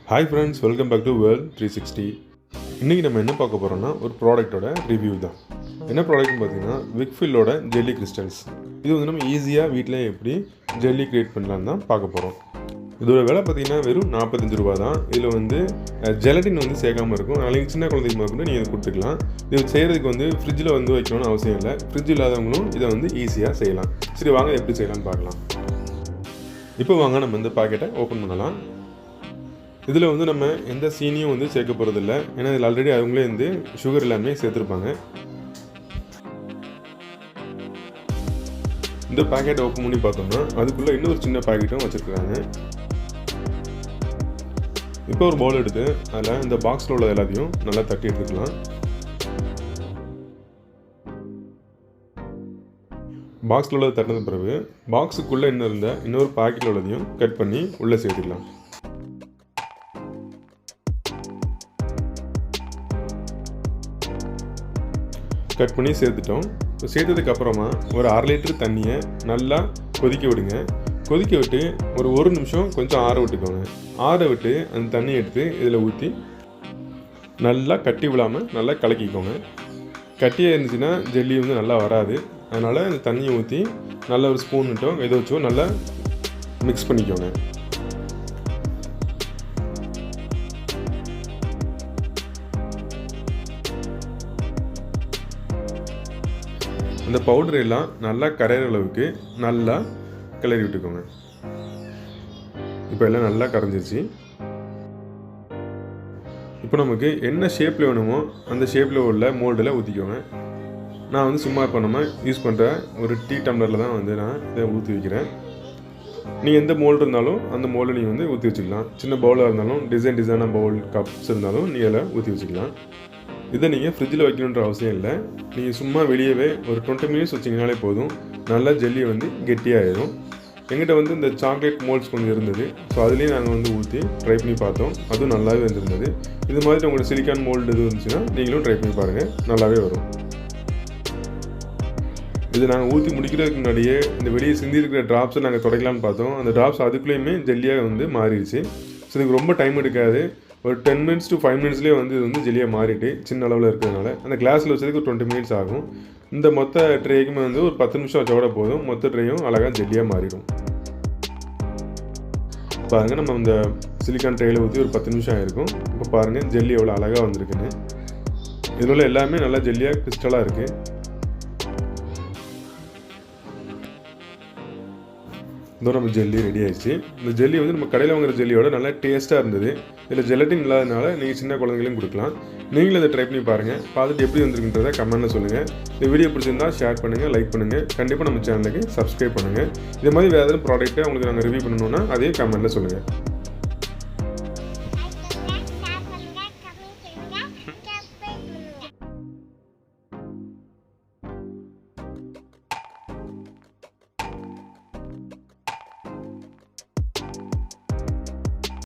Hi friends, welcome back to world 360. இன்றைக்கி நம்ம என்ன பார்க்க போகிறோம்னா ஒரு ப்ராடக்ட்டோட ரிவ்யூ தான். என்ன ப்ராடக்ட்னு பார்த்தீங்கன்னா விக்ஃபீல்டோட ஜெல்லி கிறிஸ்டல்ஸ். இது வந்து நம்ம ஈஸியாக வீட்டில் எப்படி ஜெல்லி க்ரியேட் பண்ணலான்னு தான் பார்க்க போகிறோம். இதோட விலை பார்த்தீங்கன்னா வெறும் 45 ரூபா தான். இதில் வந்து ஜெலட்டின் வந்து சேர்க்காமல் இருக்கும். அதனால் சின்ன குழந்தைக்கு முதல்ல நீங்கள் இதை கொடுத்துக்கலாம். இது செய்கிறதுக்கு வந்து ஃப்ரிட்ஜில் வந்து வைக்கணும்னு அவசியம் இல்லை. ஃப்ரிட்ஜ் இல்லாதவங்களும் இதை வந்து ஈஸியாக செய்யலாம். சரி, வாங்க எப்படி செய்யலாம்னு பார்க்கலாம். இப்போ வாங்க நம்ம இந்த பாக்கெட்டை ஓப்பன் பண்ணலாம். இதில் வந்து நம்ம எந்த சீனியும் வந்து சேர்க்க போகிறதில்ல. ஏன்னா இதில் ஆல்ரெடி அவங்களே வந்து சுகர் எல்லாமே சேர்த்துருப்பாங்க. இந்த பேக்கெட் ஓப்பன் பண்ணி பார்த்தோம்னா அதுக்குள்ளே இன்னொரு சின்ன பேக்கெட்டும் வச்சுருக்காங்க. இப்போ ஒரு பவுல் எடுத்து அதில் இந்த பாக்ஸில் உள்ள எல்லாத்தையும் நல்லா தட்டி எடுத்துக்கலாம். பாக்ஸில் உள்ளதை தட்டினது பிறகு பாக்ஸுக்குள்ளே இன்னொரு பாக்கெட்டில் உள்ளதையும் கட் பண்ணி உள்ளே சேர்த்துக்கலாம். கட் பண்ணி சேர்த்துட்டோம். இப்போ சேர்த்ததுக்கப்புறமா ஒரு 1/2 லிட்டர் தண்ணியை நல்லா கொதிக்க விடுங்க. கொதிக்க விட்டு ஒரு நிமிஷம் கொஞ்சம் ஆற விட்டுக்கோங்க. ஆற விட்டு அந்த தண்ணியை எடுத்து இதில் ஊற்றி நல்லா கட்டி விடாமல் நல்லா கலக்கிக்கோங்க. கட்டியாக இருந்துச்சுன்னா ஜெல்லி வந்து நல்லா வராது. அதனால் அந்த தண்ணியை ஊற்றி நல்லா ஒரு ஸ்பூன் விட்டோம் எதை வச்சோ நல்லா மிக்ஸ் பண்ணிக்கோங்க. அந்த பவுடர் எல்லாம் நல்லா கரையிற அளவுக்கு நல்லா கிளறி விட்டுக்கோங்க. இப்போ எல்லாம் நல்லா கரைஞ்சிருச்சு. இப்போ நமக்கு என்ன ஷேப்பில் வேணுமோ அந்த ஷேப்பில் உள்ள மோல்டில் ஊற்றிக்கோங்க. நான் வந்து சும்மா இப்போ நம்ம யூஸ் பண்ணுற ஒரு டீ டம்ளரில் தான் வந்து நான் இதை ஊற்றி வைக்கிறேன். நீங்கள் எந்த மோல்டு இருந்தாலும் அந்த மோல்டை நீங்கள் வந்து ஊற்றி வச்சுக்கலாம். சின்ன பவுலாக இருந்தாலும் டிசைனான பவுல் கப்ஸ் இருந்தாலும் நீங்கள் அதில் ஊற்றி வச்சுக்கலாம். இதை நீங்கள் ஃப்ரிட்ஜில் வைக்கணுன்ற அவசியம் இல்லை. நீங்கள் சும்மா வெளியவே ஒரு 20 மினிட்ஸ் வச்சிங்கனாலே போதும். நல்லா ஜெல்லி வந்து கெட்டியாகிடும். எங்கிட்ட வந்து இந்த சாக்லேட் மோல்ட்ஸ் கொஞ்சம் இருந்தது. ஸோ அதுலேயும் நாங்கள் வந்து ஊற்றி ட்ரை பண்ணி பார்த்தோம். அதுவும் நல்லாவே வந்துருந்தது. இது மாதிரி உங்களோட சிலிக்கான் மோல்டு எதுவும் இருந்துச்சுன்னா நீங்களும் ட்ரை பண்ணி பாருங்கள், நல்லாவே வரும். இது நாங்கள் ஊற்றி முடிக்கிறதுக்கு முன்னாடியே இந்த வெளியே சிந்தி இருக்கிற ட்ராப்ஸை நாங்கள் துடைக்கலான்னு பார்த்தோம். அந்த ட்ராப்ஸ் அதுக்குள்ளேயுமே ஜெல்லியாக வந்து மாறிடுச்சு. ஸோ இதுக்கு ரொம்ப டைம் எடுக்காது. ஒரு 10 மினிட்ஸ் to 5 மினிட்ஸ்லேயே வந்து இது வந்து ஜெல்லியாக மாறிட்டு சின்ன அளவில் இருக்கிறதுனால அந்த கிளாஸில் வச்சதுக்கு ஒரு 20 மினிட்ஸ் ஆகும். இந்த மொத்த ட்ரேக்குமே வந்து ஒரு 10 நிமிஷம் வச்சா கூட போதும். மொத்த ட்ரேயும் அழகாக ஜெல்லியாக மாறிடும். பாருங்கள், நம்ம இந்த சிலிக்கான் ட்ரேயில் ஊற்றி ஒரு 10 நிமிஷம் ஆகிருக்கும். இப்போ பாருங்கள் ஜெல்லி எவ்வளோ அழகாக வந்திருக்குன்னு. இதில் எல்லாமே நல்லா ஜெல்லியாக கிறிஸ்டலாக இருக்குது. இதோ நம்ம ஜெல்லி ரெடி ஆயிடுச்சு. இந்த ஜெல்லி வந்து நம்ம கடையில் வாங்குற ஜெல்லியோட நல்லா டேஸ்ட்டாக இருந்தது. இதில் ஜெலட்டின் இல்லாதனால நீங்கள் சின்ன குழந்தைகளையும் கொடுக்கலாம். நீங்களும் இதை ட்ரை பண்ணி பாருங்கள். பார்த்துட்டு எப்படி வந்துருக்குன்றதை கமெண்ட்டில் சொல்லுங்கள். இந்த வீடியோ பிடிச்சிருந்தா ஷேர் பண்ணுங்கள், லைக் பண்ணுங்கள். கண்டிப்பாக நம்ம சேனலுக்கு சப்ஸ்கிரைப் பண்ணுங்கள். இது மாதிரி வேறு ஏதாவது ப்ராடக்ட்டை உங்களுக்கு நாங்கள் ரிவ்யூ பண்ணணுன்னா அதையும் கமெண்ட்டில் சொல்லுங்கள்.